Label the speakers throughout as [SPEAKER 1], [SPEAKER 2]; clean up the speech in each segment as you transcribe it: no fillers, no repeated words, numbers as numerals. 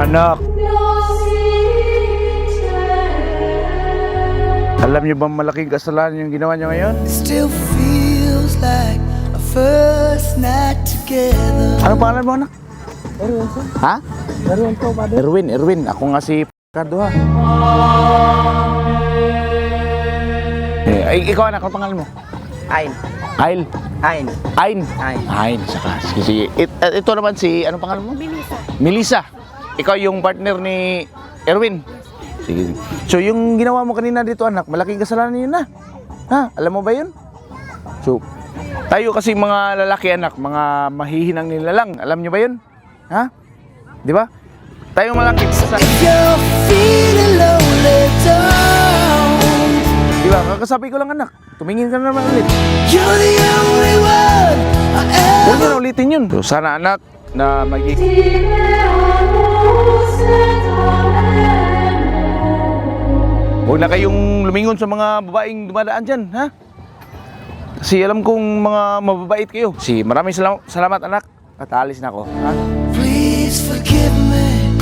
[SPEAKER 1] anak, alam niyo bang malaking kasalanan yung ginawa niyo ngayon?
[SPEAKER 2] Still feels like a first night together.
[SPEAKER 1] Ano pangalan mo, anak?
[SPEAKER 3] Erwin, sir.
[SPEAKER 1] Ha?
[SPEAKER 3] Erwin po, Father.
[SPEAKER 1] Erwin. Ako nga si Ricardo, ha? Ay, ikaw, anak, ano pangalan mo?
[SPEAKER 3] Ain.
[SPEAKER 1] Ail.
[SPEAKER 3] Ain.
[SPEAKER 1] Ain.
[SPEAKER 3] Ain.
[SPEAKER 1] Ain, saka. Sige. Ito naman si, anong pangalan mo? Melissa. Ikaw yung partner ni Erwin. Sige. So, yung ginawa mo kanina dito, anak, malaking kasalanan yun na. Ha? Alam mo ba yun? So, tayo kasi mga lalaki, anak, mga mahihinang nilalang. Alam nyo ba yun? Ha? Di ba? Tayong malaki sa...
[SPEAKER 2] If you're feeling lonely, don't.
[SPEAKER 1] Di ba? Kakasabi ko lang, anak. Tumingin ka na naman ulit.
[SPEAKER 2] You're the only one I
[SPEAKER 1] Huwag
[SPEAKER 2] ever.
[SPEAKER 1] mo na ulitin yun. So, sana, anak, na huwag na kayong lumingon sa mga babaeng dumadaan dyan, ha? Kasi alam kong mga mababait kayo. Maraming salamat, anak. At alis na ako, ha?
[SPEAKER 2] Please forgive me.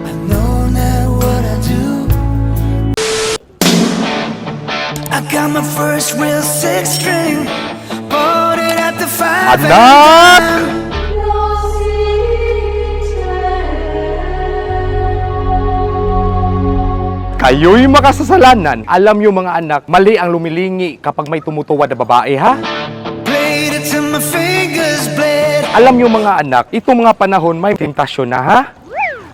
[SPEAKER 2] I know now what I do. I got my first real six string. Bought it at the 5
[SPEAKER 1] Anak!
[SPEAKER 4] Kayo'y makasasalanan. Alam niyo mga anak, mali ang lumilingi kapag may tumutuwad na babae, ha?
[SPEAKER 2] Played it till my fingers bled.
[SPEAKER 4] Alam niyo mga anak, itong mga panahon may tentasyon na, ha?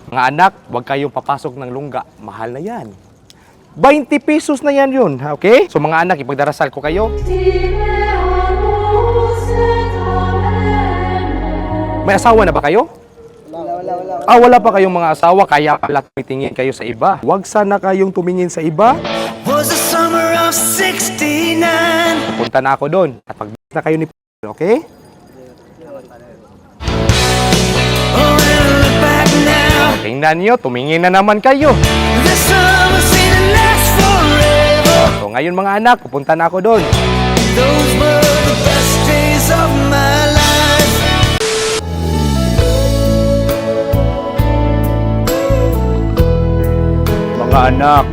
[SPEAKER 4] Mga anak, huwag kayong papasok ng lungga. Mahal na yan. 20 pesos na yan yun, ha? Okay? So mga anak, ipagdarasal ko kayo. May asawa na ba kayo? Wala pa kayong mga asawa, kaya pala tumitingin kayo sa iba. Huwag sana kayong tumingin sa iba.
[SPEAKER 2] Was the summer of 69.
[SPEAKER 4] Punta na ako doon. At pag na kayo ni okay?
[SPEAKER 2] Oh, and I look back now.
[SPEAKER 4] Tingnan nyo, tumingin na naman kayo.
[SPEAKER 2] This summer seemed to last forever.
[SPEAKER 4] So ngayon mga anak, pupunta na ako doon.
[SPEAKER 2] Those were the best days of my life.
[SPEAKER 1] Mga anak,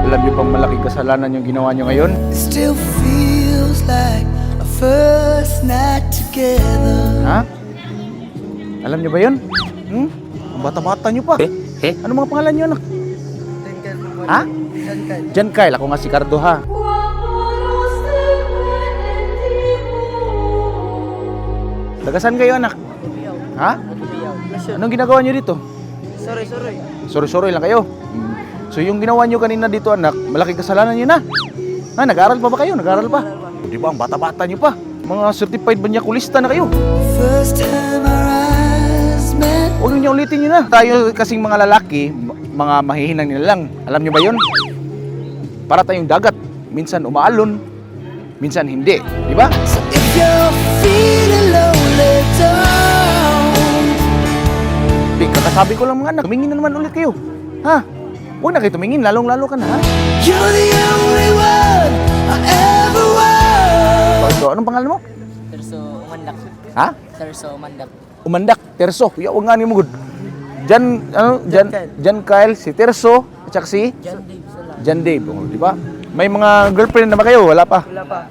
[SPEAKER 1] alam niyo bang malaking kasalanan yung ginawa niyo ngayon?
[SPEAKER 2] It still feels like a first night together.
[SPEAKER 1] Ha? Alam niyo ba yun? Ang bata-bata niyo pa. Ano mga pangalan niyo, anak? Ha? Jan Kyle. Ako nga si Ricardo, ha? Tagasan kayo, anak? Ha? Anong ginagawa niyo dito? Sorry lang kayo. So yung ginawa niyo kanina dito, anak, malaking kasalanan niyo na. Ha, nag-aaral pa ba kayo? Nag-aaral pa? Di ba ang bata-bata niyo pa? Mga certified banyakulista na kayo.
[SPEAKER 2] First time our eyes met.
[SPEAKER 1] Huwag niyo ulitin yun na. Tayo kasing mga lalaki, mga mahihinang nila lang. Alam niyo ba yun? Para tayong dagat. Minsan umaalon, minsan hindi. Di ba?
[SPEAKER 2] So if you're feeling lonely, don't.
[SPEAKER 1] Kakasabi ko lang mga anak, tumingin na naman ulit kayo. Ha? Huwag na kayo tumingin, lalong-lalo ka na, ha?
[SPEAKER 2] You're the only one I ever want.
[SPEAKER 1] So, anong pangalan mo?
[SPEAKER 3] Terso Umandak.
[SPEAKER 1] Ha?
[SPEAKER 3] Terso Umandak.
[SPEAKER 1] Umandak, Terso. Huwag nga niyo mo good. Jan Kyle, si Terso, at saka si
[SPEAKER 3] John Dave Sala.
[SPEAKER 1] Jan Dave. Oh, di ba? May mga girlfriend na ba kayo? Wala pa.
[SPEAKER 3] Wala pa.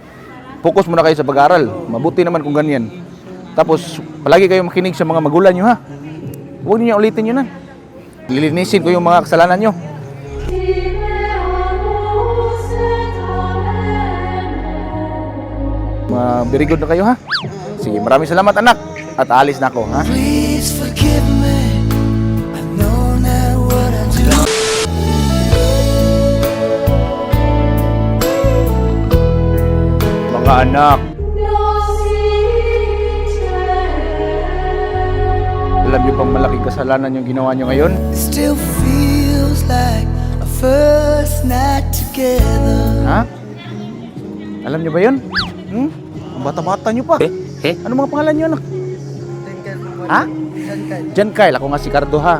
[SPEAKER 1] Focus muna kayo sa pag-aaral. Mabuti naman kung ganyan. Tapos, palagi kayong makinig sa mga magulang nyo, ha? Huwag niyo ulitin yun, ha? Lilinisin ko yung mga kasalanan nyo. Very good na kayo, ha? Sige, maraming salamat, anak. At aalis na ako, ha?
[SPEAKER 2] Please forgive me. I know now what I do.
[SPEAKER 1] Mga anak, alam niyo bang malaking kasalanan yung ginawa niyo ngayon?
[SPEAKER 2] It still feels like a first night together.
[SPEAKER 1] Ha? Alam niyo ba yun? Ang bata-bata niyo pa. Ano mga pangalan niyo, anak? Ha? Jan Kyle. Ako nga si Ricardo, ha?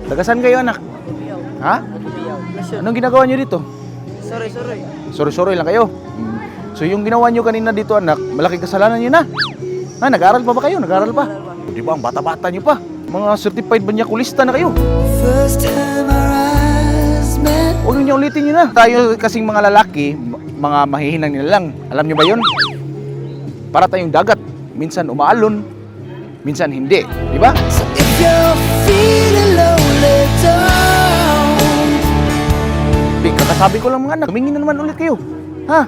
[SPEAKER 1] Tagasan kayo, anak? Ha? Anong ginagawa niyo dito?
[SPEAKER 3] Sorry.
[SPEAKER 1] Sorry lang kayo. So yung ginawa nyo kanina dito anak, malaking kasalanan nyo na. Ha, nag-aaral pa ba kayo? Nag-aaral pa? O, di ba, ang bata-bata nyo pa. Mga certified banyakulista na kayo.
[SPEAKER 2] First time our eyes met.
[SPEAKER 1] Huwag nyo ulitin nyo na. Tayo kasing mga lalaki, mga mahihinang nila lang. Alam nyo ba yun? Para tayong dagat. Minsan umaalon, minsan hindi. Di ba?
[SPEAKER 2] So if you're feeling lonely, don't.
[SPEAKER 1] Kakasabi ko lang mga anak, tumingin na naman ulit kayo. Ha?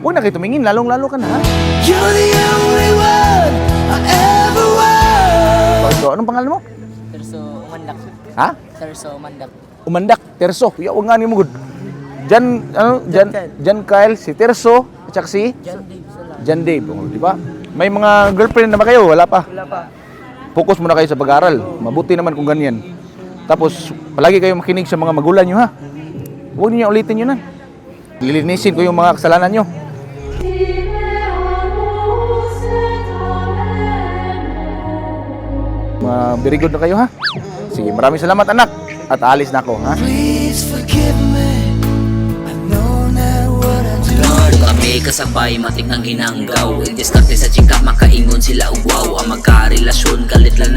[SPEAKER 1] Huwag na kayo tumingin, lalong-lalo ka na ha?
[SPEAKER 2] You're the only one I ever want.
[SPEAKER 1] So, anong pangalan mo?
[SPEAKER 3] Terso umandak.
[SPEAKER 1] Ha?
[SPEAKER 3] Terso umandak.
[SPEAKER 1] Umandak, Terso. Huwag nga ni mo good. Jan Kyle, si Terso, at saka si
[SPEAKER 3] John Dave Sala.
[SPEAKER 1] Jan Dave. O, di ba? May mga girlfriend na ba kayo? Wala pa.
[SPEAKER 3] Wala pa.
[SPEAKER 1] Focus muna kayo sa pag-aaral. Mabuti naman kung ganyan. Tapos, palagi kayo makinig sa mga magulang nyo ha. Huwag niyo ulitin yun na. Lilinisin ko yung mga kasalanan nyo. Very good na kayo ha. Sige, maraming salamat anak. At aalis na ako ha.
[SPEAKER 2] Please forgive me. I know not what I do.
[SPEAKER 5] Lord, kami kasabay matik ng hinanggaw. Diskarte sa chika, makaingon sila ugwaw. Ang magkarelasyon, galit lang na